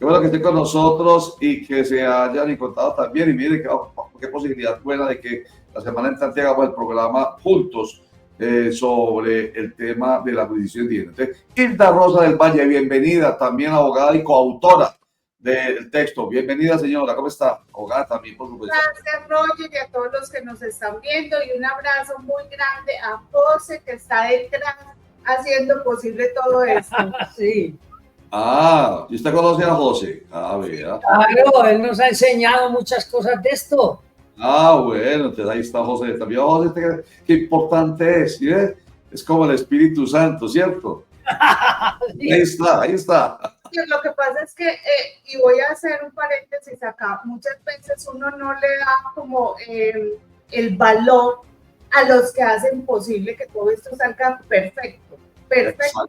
Qué bueno que estén con nosotros y que se hayan encontrado también. Y mire qué posibilidad buena de que la semana entrante hagamos el programa juntos sobre el tema de la jurisdicción indígena. Hilda Rosa del Valle, bienvenida, también abogada y coautora del texto. Bienvenida, señora. ¿Cómo está? Abogada también, por supuesto. Gracias, Roger, y a todos los que nos están viendo. Y un abrazo muy grande a José, que está detrás haciendo posible todo esto. Sí. Ah, ¿y usted conoce a José? Ah, vea. Claro, él nos ha enseñado muchas cosas de esto. Ah, bueno, entonces ahí está José. También José, qué importante es, ¿sí? Es como el Espíritu Santo, ¿cierto? Sí. Ahí está, ahí está. Lo que pasa es que, y voy a hacer un paréntesis acá, muchas veces uno no le da como el valor a los que hacen posible que todo esto salga perfecto,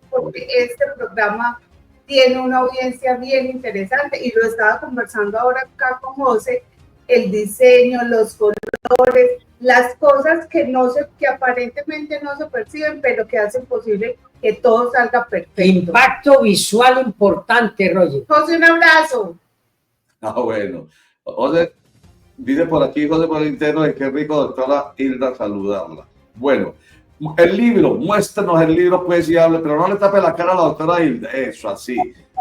porque este programa tiene una audiencia bien interesante y lo estaba conversando ahora acá con José, el diseño, los colores, las cosas que aparentemente no se perciben, pero que hacen posible que todo salga perfecto. Impacto visual importante, Roger. José, un abrazo. Ah, bueno. José, dice por aquí, José, por el interno, de qué rico, doctora Hilda, saludarla. Bueno, el libro, muéstranos el libro, pues, y hable, pero no le tape la cara a la doctora Hilda. Eso, así.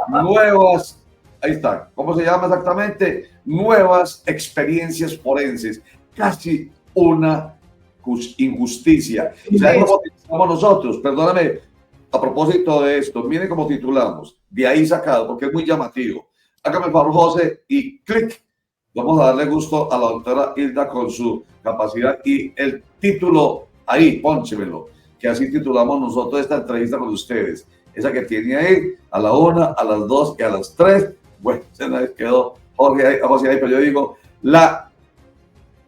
Nuevas, ahí está. ¿Cómo se llama exactamente? Nuevas experiencias forenses. Casi una injusticia. ¿Y sabes cómo titulamos nosotros? Perdóname, a propósito de esto, miren cómo titulamos. De ahí sacado, porque es muy llamativo. Hágame el favor, José, y clic. Vamos a darle gusto a la doctora Hilda con su capacidad y el título ahí, pónchemelo, que así titulamos nosotros esta entrevista con ustedes. Esa que tiene ahí, a la 1, a las 2 y a las 3. Bueno, se nos quedó José ahí, pero yo digo,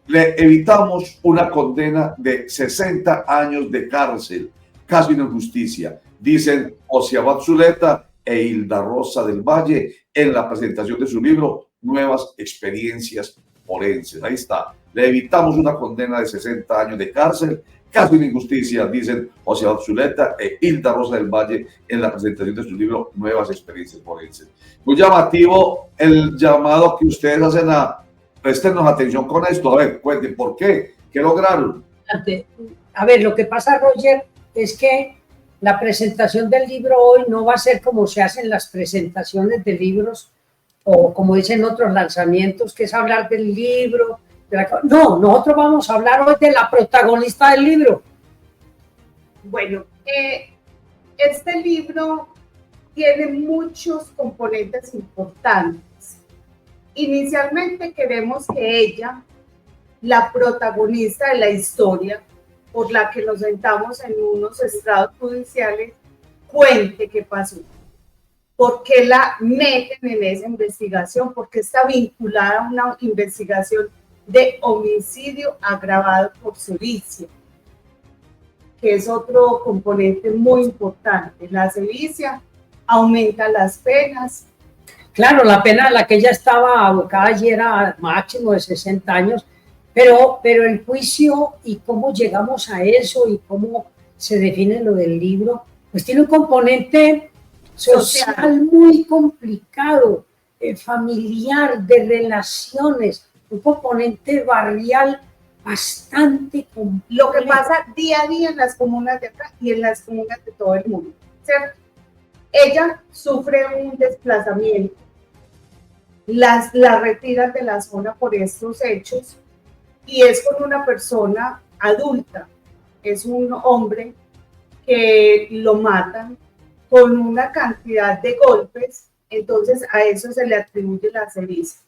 le evitamos una condena de 60 años de cárcel, casi una injusticia, dicen Osiabad Zuleta e Hilda Rosa del Valle en la presentación de su libro Nuevas Experiencias Forenses. Ahí está. Le evitamos una condena de 60 años de cárcel, casi una injusticia, dicen Osiabad Zuleta e Hilda Rosa del Valle en la presentación de su libro Nuevas Experiencias Forenses. Muy llamativo el llamado que ustedes hacen a préstenos atención con esto. A ver, cuenten, ¿por qué? ¿Qué lograron? A ver, lo que pasa, Roger, es que la presentación del libro hoy no va a ser como se hacen las presentaciones de libros o como dicen otros lanzamientos, que es hablar del libro. No, nosotros vamos a hablar hoy de la protagonista del libro. Bueno, este libro tiene muchos componentes importantes. Inicialmente queremos que ella, la protagonista de la historia por la que nos sentamos en unos estrados judiciales, cuente qué pasó, por qué la meten en esa investigación, porque está vinculada a una investigación de homicidio agravado por sevicia, que es otro componente muy importante. La sevicia aumenta las penas. Claro, la pena a la que ella estaba abocada allí era máximo de 60 años, pero el juicio y cómo llegamos a eso y cómo se define lo del libro, pues tiene un componente social muy complicado, familiar, de relaciones, un componente barrial bastante complejo. Lo que pasa día a día en las comunas de acá y en las comunas de todo el mundo, ¿cierto? Ella sufre un desplazamiento, la retiran de la zona por estos hechos y es con una persona adulta, es un hombre que lo matan con una cantidad de golpes, entonces a eso se le atribuye la sevicia.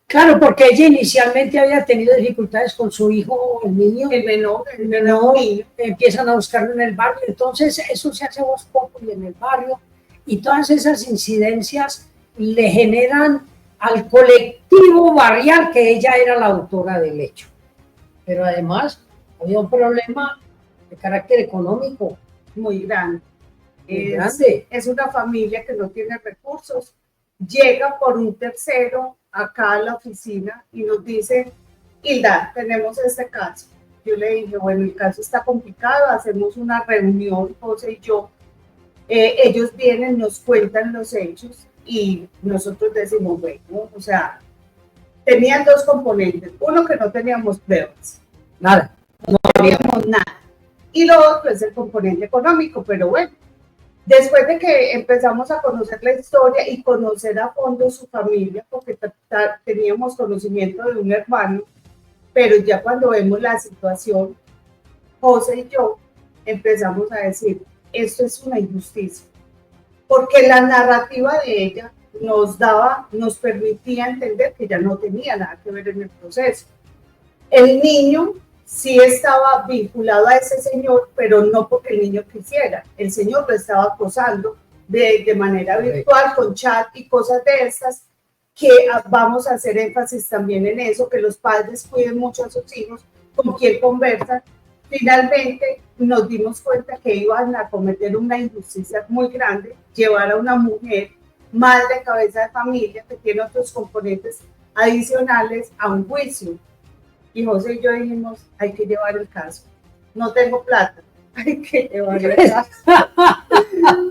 Claro, porque ella inicialmente había tenido dificultades con su hijo, el niño. El menor niño. Empiezan a buscarlo en el barrio, entonces eso se hace voz populi en el barrio y todas esas incidencias le generan al colectivo barrial que ella era la autora del hecho. Pero además había un problema de carácter económico muy grande. Es una familia que no tiene recursos, llega por un tercero acá a la oficina y nos dice, Hilda, tenemos este caso. Yo le dije, bueno, el caso está complicado, hacemos una reunión, José y yo. Ellos vienen, nos cuentan los hechos y nosotros decimos, bueno, o sea, tenían dos componentes. Uno, que no teníamos pruebas. Nada. No teníamos nada. Y lo otro es el componente económico, pero bueno, después de que empezamos a conocer la historia y conocer a fondo su familia, porque teníamos conocimiento de un hermano, pero ya cuando vemos la situación, José y yo empezamos a decir, esto es una injusticia, porque la narrativa de ella nos permitía entender que ella no tenía nada que ver en el proceso. El niño sí estaba vinculado a ese señor, pero no porque el niño quisiera. El señor lo estaba acosando de manera virtual, con chat y cosas de estas, que vamos a hacer énfasis también en eso, que los padres cuiden mucho a sus hijos, con quien conversan. Finalmente nos dimos cuenta que iban a cometer una injusticia muy grande, llevar a una mujer, madre, cabeza de familia, que tiene otros componentes adicionales, a un juicio. Y José y yo dijimos, hay que llevar el caso. No tengo plata, hay que llevar el caso.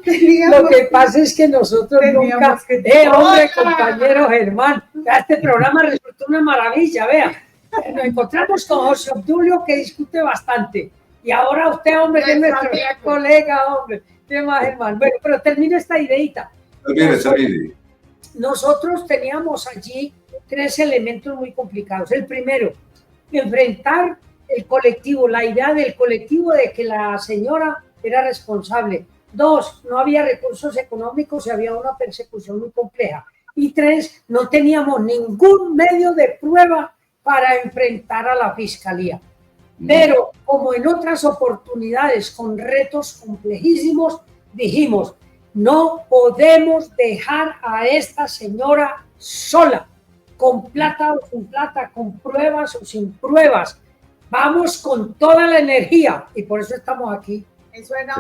Lo que pasa es que nosotros nunca, hombre, compañero Germán, este programa resultó una maravilla, vea. Nos encontramos con José Obdulio, que discute bastante. Y ahora usted, hombre, que es nuestro colega, hombre. ¿Qué más, Germán? Bueno, pero termino esta ideita. Nosotros teníamos allí 3 elementos muy complicados. El primero, enfrentar el colectivo, la idea del colectivo de que la señora era responsable. 2, no había recursos económicos y había una persecución muy compleja. Y 3, no teníamos ningún medio de prueba para enfrentar a la fiscalía. Pero como en otras oportunidades con retos complejísimos, dijimos, no podemos dejar a esta señora sola, con plata o sin plata, con pruebas o sin pruebas. Vamos con toda la energía y por eso estamos aquí. Eso era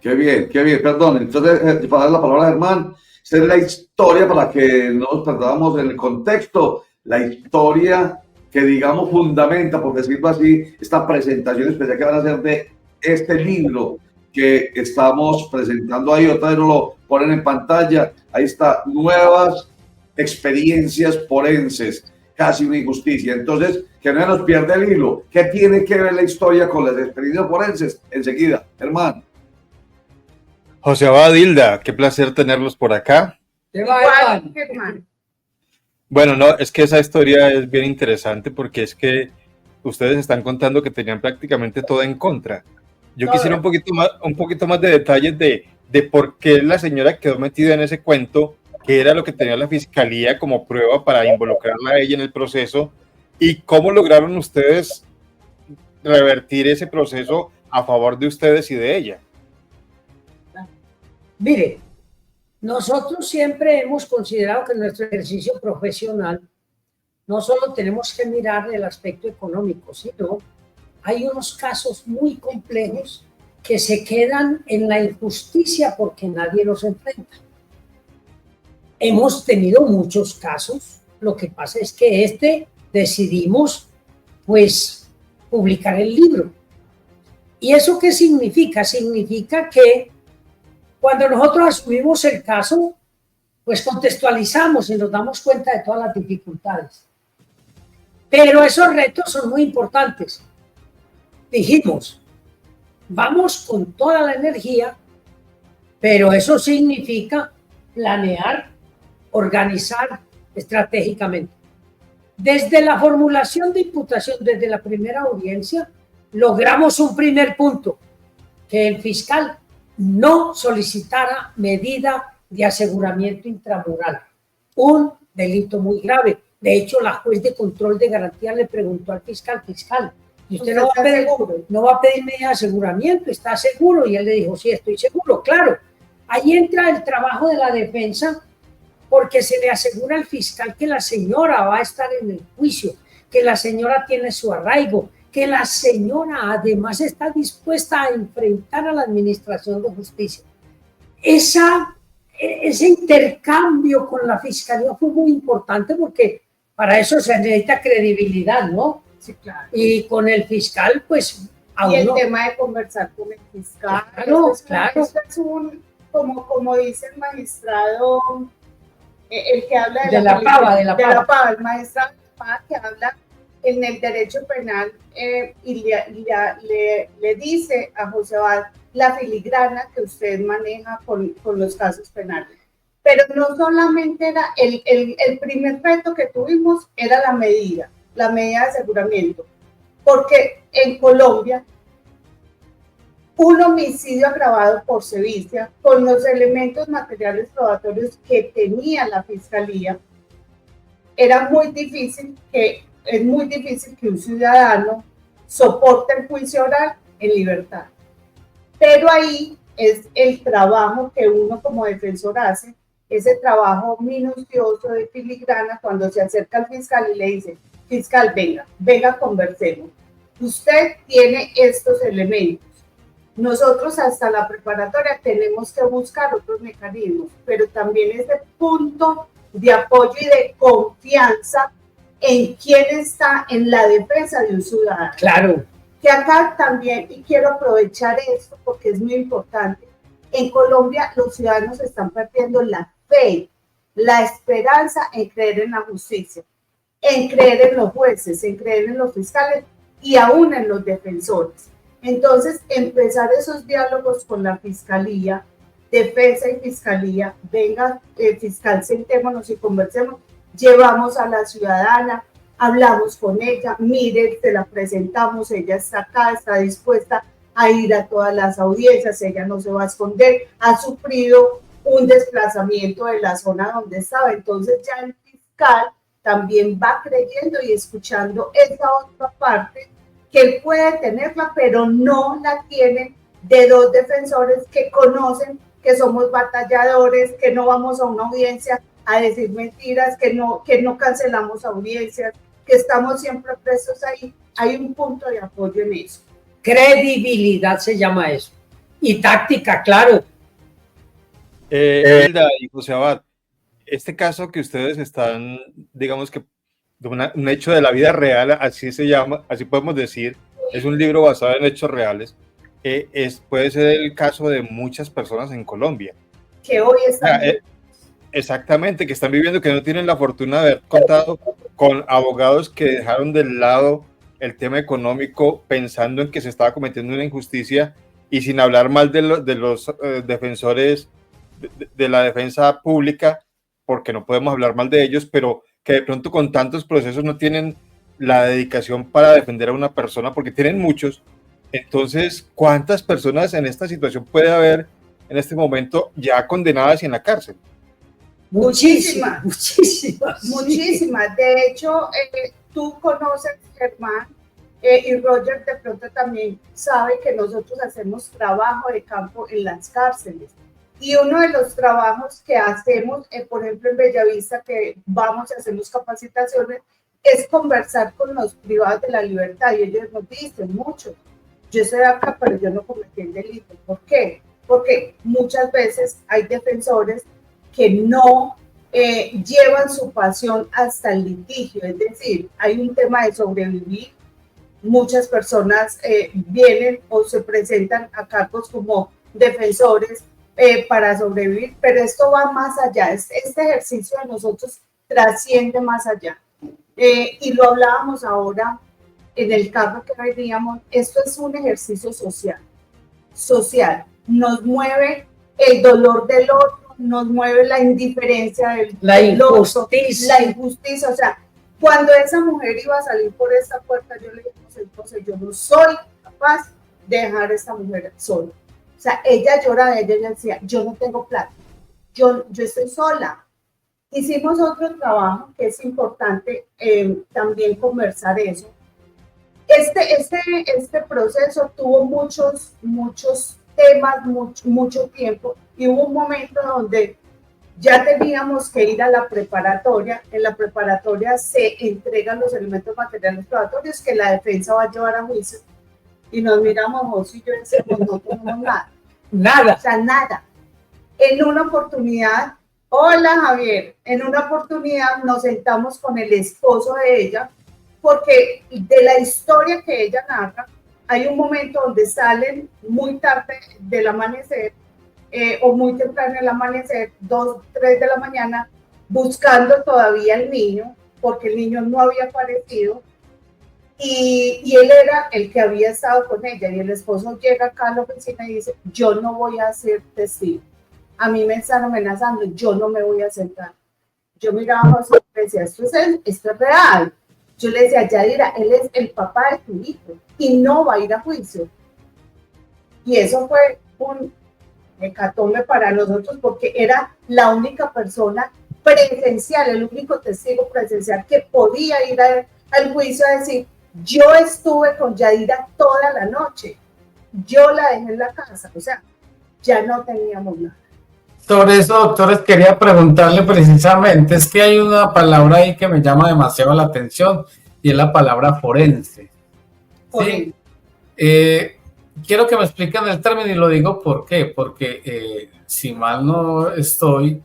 Qué bien, qué bien. Perdón, entonces, para dar la palabra a Germán, esta es la historia para que no nos perdamos en el contexto, la historia que, digamos, fundamenta, por decirlo así, esta presentación especial que van a hacer de este libro que estamos presentando ahí. Otra vez nos lo ponen en pantalla. Ahí está, nuevas experiencias forenses, casi una injusticia. Entonces, que no nos pierda el hilo. ¿Qué tiene que ver la historia con las experiencias forenses? Enseguida, Germán. José Abad, Hilda, qué placer tenerlos por acá. Germán. Bueno, no, es que esa historia es bien interesante porque es que ustedes están contando que tenían prácticamente todo en contra. Yo quisiera un poquito más de detalles de por qué la señora quedó metida en ese cuento, qué era lo que tenía la fiscalía como prueba para involucrarla a ella en el proceso y cómo lograron ustedes revertir ese proceso a favor de ustedes y de ella. Mire, nosotros siempre hemos considerado que en nuestro ejercicio profesional no solo tenemos que mirar el aspecto económico, sino hay unos casos muy complejos que se quedan en la injusticia porque nadie los enfrenta. Hemos tenido muchos casos, lo que pasa es que decidimos pues publicar el libro. ¿Y eso qué significa? Significa que cuando nosotros asumimos el caso, pues contextualizamos y nos damos cuenta de todas las dificultades. Pero esos retos son muy importantes. Dijimos, vamos con toda la energía, pero eso significa planear, organizar estratégicamente. Desde la formulación de imputación, desde la primera audiencia, logramos un primer punto, que el fiscal no solicitara medida de aseguramiento intramural, un delito muy grave. De hecho, la juez de control de garantía le preguntó al fiscal, ¿y usted no va a pedir medida de aseguramiento? ¿Está seguro? Y él le dijo, sí, estoy seguro, claro. Ahí entra el trabajo de la defensa, porque se le asegura al fiscal que la señora va a estar en el juicio, que la señora tiene su arraigo, que la señora además está dispuesta a enfrentar a la administración de justicia. Ese intercambio con la fiscalía fue muy importante porque para eso se necesita credibilidad, ¿no? Sí, claro. Y con el fiscal, pues... Y el tema de conversar con el fiscal. Claro, Esto es como dice el magistrado, el que habla De la Pava, el magistrado de la Pava que habla en el derecho penal y le dice a José Abad la filigrana que usted maneja con los casos penales. Pero no solamente era el primer reto que tuvimos, era la medida de aseguramiento, porque en Colombia un homicidio agravado por sevicia, con los elementos materiales probatorios que tenía la fiscalía, es muy difícil que un ciudadano soporte el juicio oral en libertad. Pero ahí es el trabajo que uno como defensor hace, ese trabajo minucioso de filigrana cuando se acerca al fiscal y le dice, fiscal, venga, conversemos. Usted tiene estos elementos. Nosotros hasta la preparatoria tenemos que buscar otros mecanismos, pero también ese punto de apoyo y de confianza en quién está en la defensa de un ciudadano. Claro. Que acá también, y quiero aprovechar esto porque es muy importante, en Colombia los ciudadanos están perdiendo la fe, la esperanza en creer en la justicia, en creer en los jueces, en creer en los fiscales y aún en los defensores. Entonces, empezar esos diálogos con la fiscalía, defensa y fiscalía, venga, fiscal, sentémonos y conversemos, llevamos a la ciudadana, hablamos con ella, mire, te la presentamos, ella está acá, está dispuesta a ir a todas las audiencias, ella no se va a esconder, ha sufrido un desplazamiento de la zona donde estaba, entonces ya el fiscal también va creyendo y escuchando esa otra parte que él puede tenerla, pero no la tiene de dos defensores que conocen que somos batalladores, que no vamos a una audiencia a decir mentiras, que no cancelamos audiencias, que estamos siempre prestos ahí. Hay un punto de apoyo en eso. Credibilidad se llama eso. Y táctica, claro. Hilda y José Abad, este caso que ustedes están, digamos que un hecho de la vida real, así se llama, así podemos decir, es un libro basado en hechos reales, puede ser el caso de muchas personas en Colombia. Que hoy están... Exactamente, que están viviendo, que no tienen la fortuna de haber contado con abogados que dejaron de lado el tema económico pensando en que se estaba cometiendo una injusticia y sin hablar mal de los defensores de la defensa pública, porque no podemos hablar mal de ellos, pero que de pronto con tantos procesos no tienen la dedicación para defender a una persona, porque tienen muchos. Entonces, ¿cuántas personas en esta situación puede haber en este momento ya condenadas y en la cárcel? Muchísimas. Muchísimas. De hecho, tú conoces, Germán, y Roger de pronto también sabe que nosotros hacemos trabajo de campo en las cárceles. Y uno de los trabajos que hacemos, por ejemplo, en Bellavista, que vamos y hacemos capacitaciones, es conversar con los privados de la libertad. Y ellos nos dicen mucho, yo estoy acá, pero yo no cometí el delito. ¿Por qué? Porque muchas veces hay defensores que no llevan su pasión hasta el litigio. Es decir, hay un tema de sobrevivir. Muchas personas vienen o se presentan a cargos como defensores para sobrevivir, pero esto va más allá. Este ejercicio de nosotros trasciende más allá. Y lo hablábamos ahora en el carro que veníamos, esto es un ejercicio social. Nos mueve el dolor del otro, nos mueve la indiferencia la injusticia. O sea, cuando esa mujer iba a salir por esta puerta, yo le dije, entonces yo no soy capaz de dejar a esta mujer sola. O sea, ella lloraba, ella decía, yo no tengo plata, yo estoy sola. Hicimos otro trabajo que es importante también conversar eso. Este proceso tuvo muchos temas, mucho tiempo, y hubo un momento donde ya teníamos que ir a la preparatoria. En la preparatoria se entregan los elementos materiales probatorios que la defensa va a llevar a juicio. Y nos miramos, José y yo, decimos, no tenemos nada. Nada. O sea, nada. En una oportunidad, hola Javier, en una oportunidad nos sentamos con el esposo de ella, porque de la historia que ella narra, hay un momento donde salen muy tarde del amanecer o muy temprano en el amanecer, 2, 3 de la mañana, buscando todavía al niño, porque el niño no había aparecido, y él era el que había estado con ella, y el esposo llega acá a la oficina y dice, yo no voy a ser testigo, a mí me están amenazando, yo no me voy a sentar. Yo miraba a José y decía, esto es real. Yo le decía, Yadira, él es el papá de tu hijo y no va a ir a juicio. Y eso fue un hecatombe para nosotros porque era la única persona presencial, el único testigo presencial que podía ir al juicio a decir, yo estuve con Yadira toda la noche, yo la dejé en la casa, o sea, ya no teníamos nada. Sobre eso, doctores, quería preguntarle precisamente, es que hay una palabra ahí que me llama demasiado la atención y es la palabra forense. ¿Sí? Quiero que me expliquen el término y lo digo por qué, porque si mal no estoy,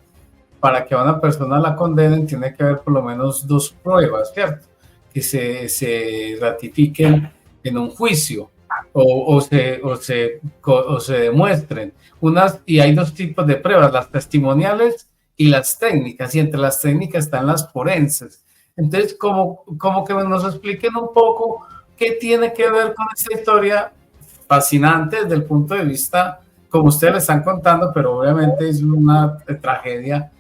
para que a una persona la condenen tiene que haber por lo menos 2 pruebas, ¿cierto? Que se ratifiquen en un juicio o se demuestren. Y hay 2 tipos de pruebas, las testimoniales y las técnicas, y entre las técnicas están las forenses. Entonces, como que nos expliquen un poco qué tiene que ver con esta historia fascinante desde el punto de vista, como ustedes le están contando, pero obviamente es una tragedia.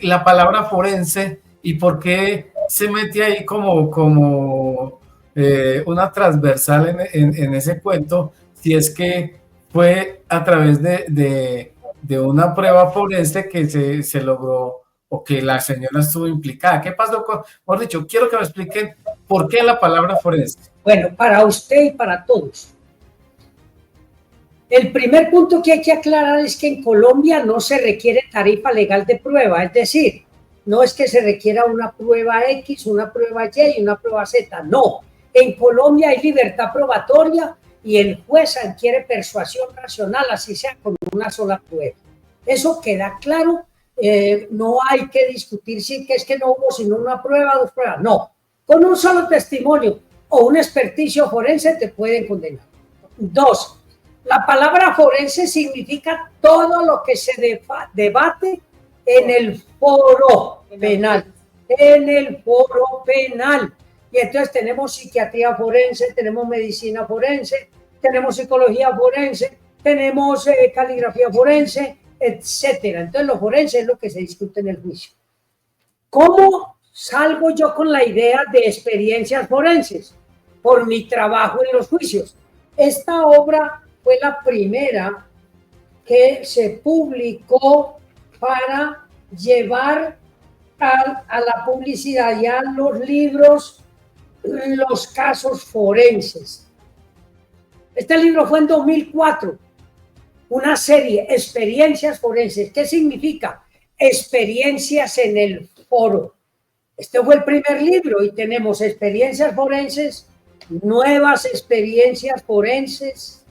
La palabra forense y por qué se mete ahí como una transversal en ese cuento, si es que fue a través de una prueba forense que se logró o que la señora estuvo implicada. ¿Qué pasó con, por dicho, quiero que me expliquen por qué la palabra forense? Bueno, para usted y para todos. El primer punto que hay que aclarar es que en Colombia no se requiere tarifa legal de prueba, es decir, no es que se requiera una prueba X, una prueba Y y una prueba Z, no. En Colombia hay libertad probatoria y el juez adquiere persuasión racional, así sea con una sola prueba. Eso queda claro, no hay que discutir si es que no hubo sino una prueba, 2 pruebas, no. Con un solo testimonio o un experticio forense te pueden condenar. 2. La palabra forense significa todo lo que se debate en el foro penal. En el foro penal. Y entonces tenemos psiquiatría forense, tenemos medicina forense, tenemos psicología forense, tenemos caligrafía forense, etcétera. Entonces lo forense es lo que se discute en el juicio. ¿Cómo salgo yo con la idea de experiencias forenses? Por mi trabajo en los juicios. Esta obra fue la primera que se publicó para llevar a la publicidad y a los libros los casos forenses. Este libro fue en 2004, una serie, Experiencias Forenses. ¿Qué significa? Experiencias en el foro. Este fue el primer libro y tenemos experiencias forenses, nuevas experiencias forenses,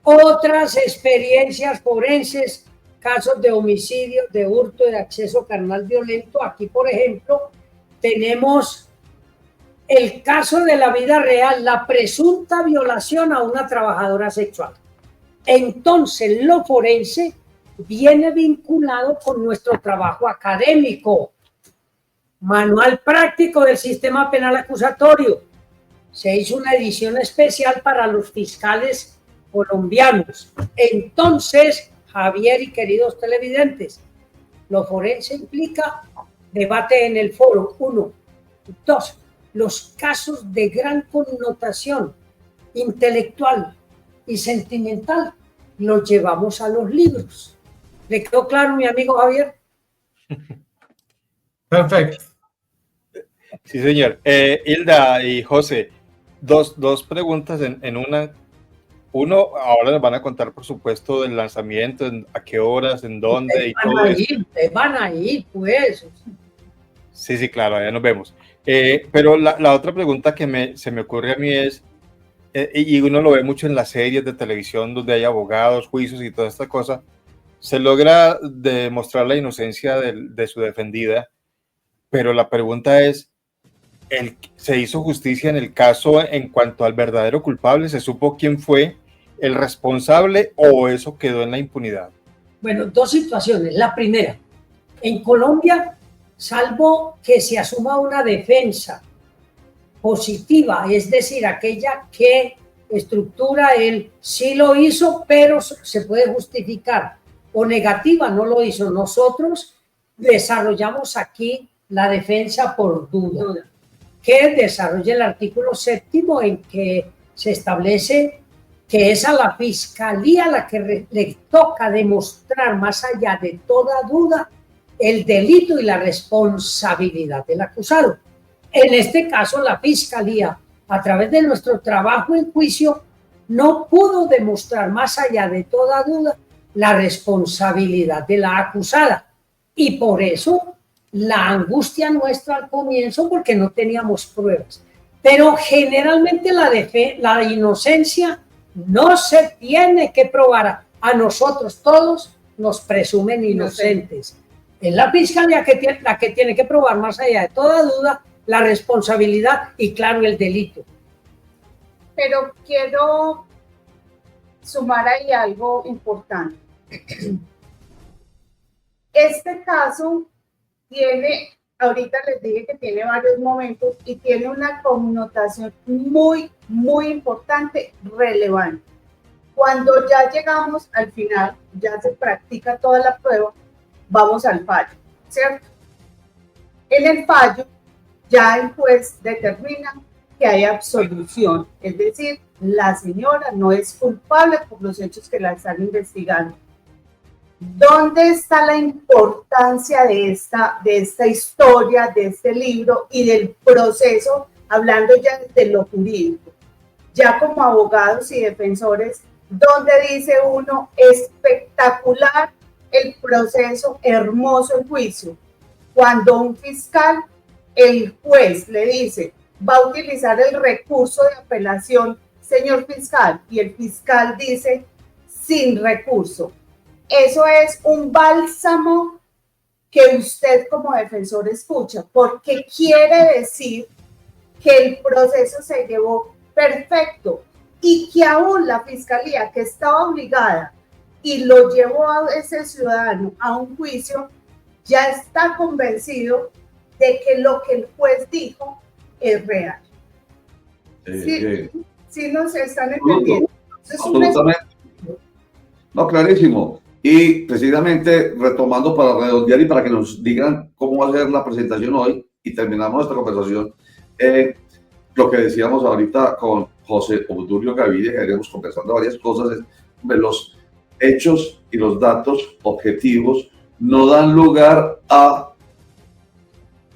otras experiencias forenses, casos de homicidio, de hurto, de acceso carnal violento. Aquí, por ejemplo, tenemos el caso de la vida real, la presunta violación a una trabajadora sexual. Entonces, lo forense viene vinculado con nuestro trabajo académico. Manual práctico del sistema penal acusatorio. Se hizo una edición especial para los fiscales colombianos. Entonces, Javier y queridos televidentes, lo forense implica debate en el foro, 1. 2. Los casos de gran connotación intelectual y sentimental los llevamos a los libros. ¿Le quedó claro, mi amigo Javier? Perfecto. Sí, señor. Hilda y José, dos preguntas en una. Uno, ahora nos van a contar, por supuesto, del lanzamiento, a qué horas, en dónde y todo eso. Van a ir, pues. Sí, claro, allá nos vemos. Pero la otra pregunta que se me ocurre a mí es, y uno lo ve mucho en las series de televisión donde hay abogados, juicios y toda esta cosa, se logra demostrar la inocencia de su defendida, pero la pregunta es, ¿se hizo justicia en el caso en cuanto al verdadero culpable? ¿Se supo quién fue? el responsable o eso quedó en la impunidad? Bueno, dos situaciones. La primera, en Colombia, salvo que se asuma una defensa positiva, es decir, aquella que estructura el sí lo hizo, pero se puede justificar, o negativa, no lo hizo. Nosotros desarrollamos aquí la defensa por duda, que desarrolla el artículo 7º en que se establece que es a la fiscalía la que le toca demostrar más allá de toda duda el delito y la responsabilidad del acusado. En este caso, la fiscalía, a través de nuestro trabajo en juicio, no pudo demostrar más allá de toda duda la responsabilidad de la acusada. Y por eso la angustia nuestra al comienzo, porque no teníamos pruebas. Pero generalmente la inocencia no se tiene que probar. A nosotros todos nos presumen inocentes. Es la fiscalía la que tiene que probar más allá de toda duda la responsabilidad y, claro, el delito. Pero quiero sumar ahí algo importante. Este caso tiene, ahorita les dije que tiene varios momentos y tiene una connotación muy, muy importante, relevante. Cuando ya llegamos al final, ya se practica toda la prueba, vamos al fallo, ¿cierto? En el fallo, ya el juez determina que hay absolución, es decir, la señora no es culpable por los hechos que la están investigando. ¿Dónde está la importancia de esta historia, de este libro y del proceso, hablando ya de lo jurídico? Ya como abogados y defensores, donde dice uno, espectacular el proceso, hermoso el juicio. Cuando un fiscal, el juez le dice, va a utilizar el recurso de apelación, señor fiscal, y el fiscal dice, sin recurso. Eso es un bálsamo que usted como defensor escucha, porque quiere decir que el proceso se llevó perfecto y que aún la fiscalía, que estaba obligada y lo llevó a ese ciudadano a un juicio, ya está convencido de que lo que el juez dijo es real. Sí nos están entendiendo. Absolutamente. No, clarísimo. Y precisamente retomando para redondear y para que nos digan cómo va a ser la presentación hoy y terminamos esta conversación, lo que decíamos ahorita con José Obdulio Gaviria, que iremos conversando varias cosas, es de los hechos y los datos objetivos no dan lugar a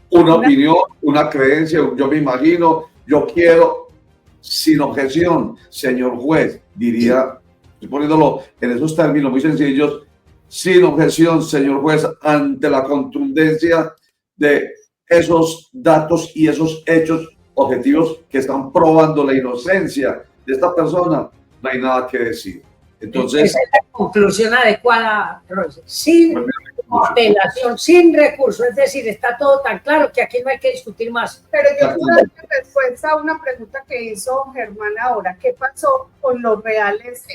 una opinión, una creencia, yo me imagino, yo quiero, sin objeción, señor juez, diría, estoy poniéndolo en esos términos muy sencillos, sin objeción, señor juez, ante la contundencia de esos datos y esos hechos objetivos que están probando la inocencia de esta persona, no hay nada que decir. Entonces, esa es la conclusión adecuada, sin apelación, sin recurso, es decir, está todo tan claro que aquí no hay que discutir más. Pero yo quiero dar respuesta a una pregunta que hizo Germán ahora, ¿qué pasó con los reales,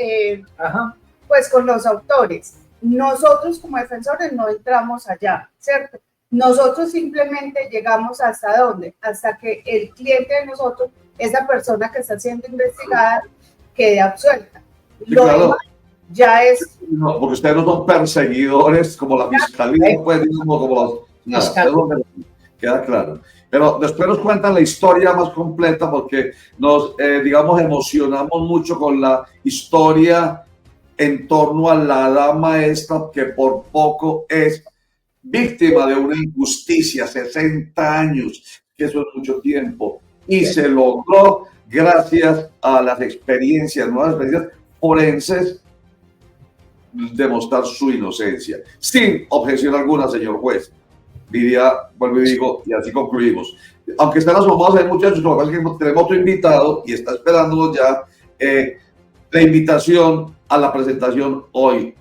pues con los autores? Nosotros como defensores no entramos allá, ¿cierto? Nosotros simplemente llegamos hasta dónde, hasta que el cliente de nosotros, esa persona que está siendo investigada, quede absuelta. Sí, claro. Ya es... No, porque ustedes no son perseguidores como la fiscalía, pues, como los... Nada, queda claro. Pero después nos cuentan la historia más completa porque nos, digamos, emocionamos mucho con la historia en torno a la dama esta que por poco es víctima de una injusticia, 60 años, que eso es mucho tiempo, y se logró gracias a las experiencias, nuevas experiencias forenses, demostrar su inocencia, sin objeción alguna, señor juez. Diría, vuelvo y digo, y así concluimos. Aunque están asomados, hay muchachos, lo que pasa es que tenemos otro invitado y está esperándonos ya la invitación a la presentación hoy.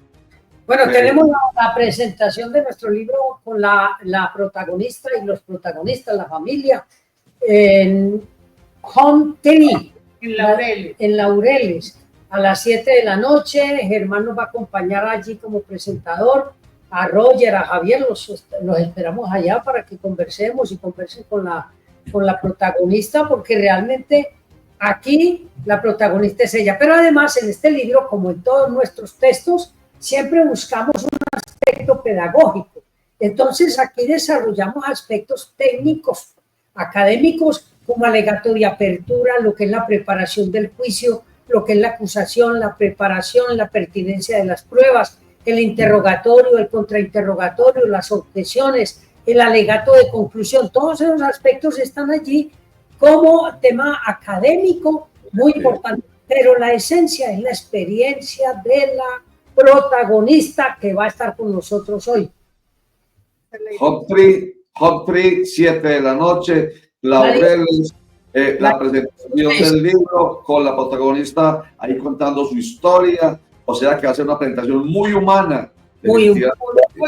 Bueno, tenemos la presentación de nuestro libro con la protagonista y los protagonistas, la familia, en Home Tenny, en Laureles. En Laureles. a las 7 de la noche. Germán nos va a acompañar allí como presentador. A Roger, a Javier, los esperamos allá para que conversemos y conversen con la protagonista, porque realmente aquí la protagonista es ella. Pero además en este libro, como en todos nuestros textos, siempre buscamos un aspecto pedagógico. Entonces aquí desarrollamos aspectos técnicos, académicos, como alegato y apertura, lo que es la preparación del juicio, lo que es la acusación, la preparación, la pertinencia de las pruebas, el interrogatorio, el contrainterrogatorio, las objeciones, el alegato de conclusión. Todos esos aspectos están allí como tema académico muy importante, pero la esencia es la experiencia de la protagonista que va a estar con nosotros hoy. Humphrey, 7 de la noche, Laureles, la presentación del libro con la protagonista ahí contando su historia, o sea que va a ser una presentación muy humana. Muy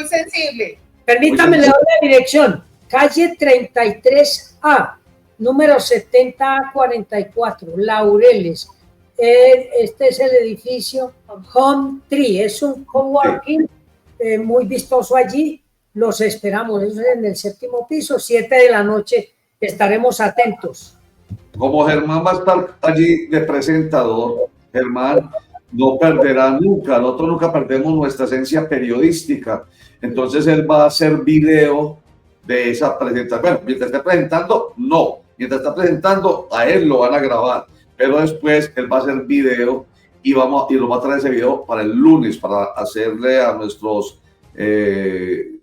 sensible. Permítame, le doy la dirección: calle 33A, número 7044, Laureles. Este es el edificio Home Tree, es un coworking muy vistoso allí. Los esperamos, eso es en el 7º piso, 7 de la noche, estaremos atentos. Como Germán va a estar allí de presentador, Germán no perderá nunca, nosotros nunca perdemos nuestra esencia periodística, entonces él va a hacer video de esa presentación. Bueno, mientras está presentando, no, mientras está presentando, a él lo van a grabar, pero después él va a hacer video y lo va a traer ese video para el lunes, para hacerle a nuestros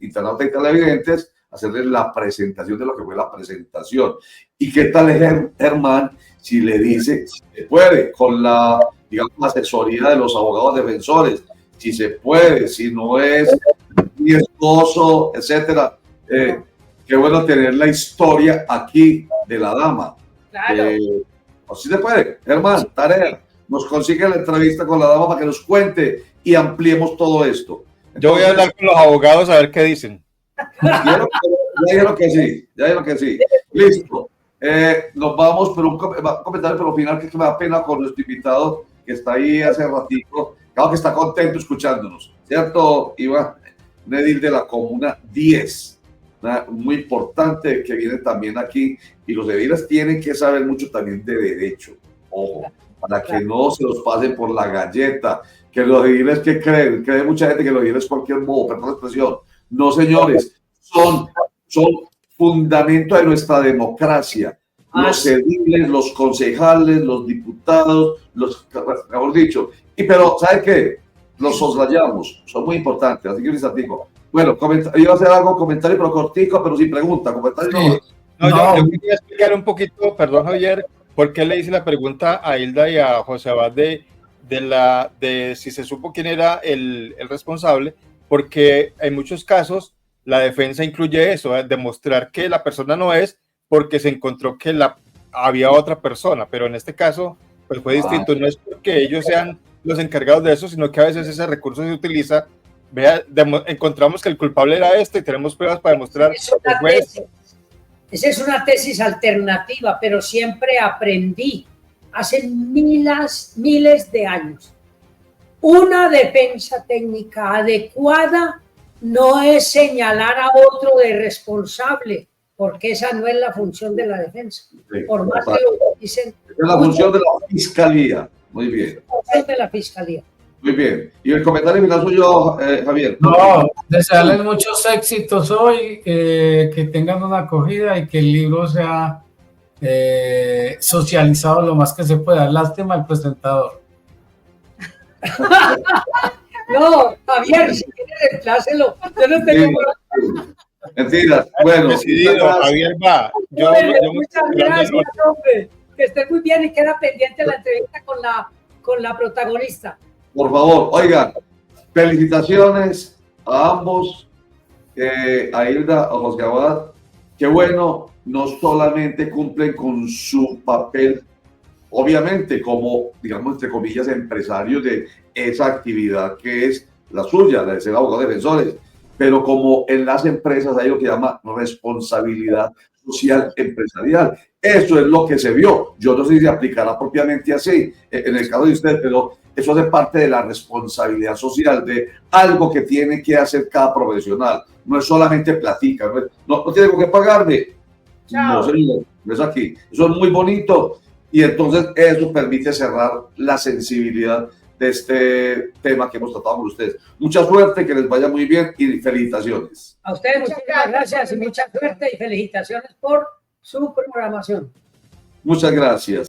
internautas y televidentes, hacerles la presentación de lo que fue la presentación. ¿Y qué tal Germán si le dice, si se puede, con la, digamos, asesoría de los abogados defensores, si se puede, si no es riesgoso, etcétera? Qué bueno tener la historia aquí de la dama. Claro. Así se puede, Germán, tarea. Nos consigue la entrevista con la dama para que nos cuente y ampliemos todo esto. Entonces, yo voy a hablar con los abogados a ver qué dicen. Ya dijeron que sí. Listo. Nos vamos, pero un comentario por lo final que me da pena con nuestro invitado que está ahí hace ratito. Claro que está contento escuchándonos, ¿cierto, Iván? Un edil de la Comuna 10, muy importante, que viene también aquí, y los ediles tienen que saber mucho también de derecho, ojo, para que no se los pasen por la galleta, que los ediles que cree mucha gente que los ediles cualquier modo, perdón la expresión. No, señores, son fundamento de nuestra democracia. Los ediles, los concejales, los diputados, mejor dicho. Pero, ¿sabe qué? Los soslayamos, son muy importantes, así que les digo. Bueno, iba a hacer algo, comentario, pero cortico, pero sin pregunta. Comentario. No, yo quería explicar un poquito, perdón, Javier, por qué le hice la pregunta a Hilda y a José Abad de si se supo quién era el responsable, porque en muchos casos la defensa incluye eso, demostrar que la persona no es porque se encontró que había otra persona, pero en este caso pues fue distinto, no es porque ellos sean los encargados de eso, sino que a veces ese recurso se utiliza, encontramos que el culpable era y tenemos pruebas para demostrar que fue este. Esa es una tesis alternativa, pero siempre aprendí hace miles de años. Una defensa técnica adecuada no es señalar a otro de responsable, porque esa no es la función de la defensa. Sí, por más que lo dicen. Es la función de la fiscalía. Muy bien. Es de la fiscalía. Muy bien. Y el comentario final suyo, Javier. No, desearles muchos éxitos hoy, que tengan una acogida y que el libro sea socializado lo más que se pueda. Lástima el presentador. No, Javier, si quiere reemplácelo. Yo no tengo mentiras. Bueno, decidido, Javier va. Muchas gracias, hombre. Que esté muy bien y queda pendiente la entrevista con la protagonista. Por favor, oigan, felicitaciones a ambos, a Hilda, a José Abad. Qué bueno, no solamente cumplen con su papel, obviamente, como, digamos, entre comillas, empresarios de esa actividad que es la suya, la de ser abogado defensores, pero como en las empresas hay lo que llama responsabilidad social empresarial. Eso es lo que se vio. Yo no sé si se aplicará propiamente así en el caso de usted, pero eso hace parte de la responsabilidad social, de algo que tiene que hacer cada profesional. No es solamente platica, no tiene que pagarme. Chao. No, señor, no es aquí. Eso es muy bonito y entonces eso permite cerrar la sensibilidad de este tema que hemos tratado con ustedes. Mucha suerte, que les vaya muy bien y felicitaciones. A ustedes Muchas muchísimas gracias gracias y por la mucha invitación. suerte y felicitaciones por su programación. Muchas gracias.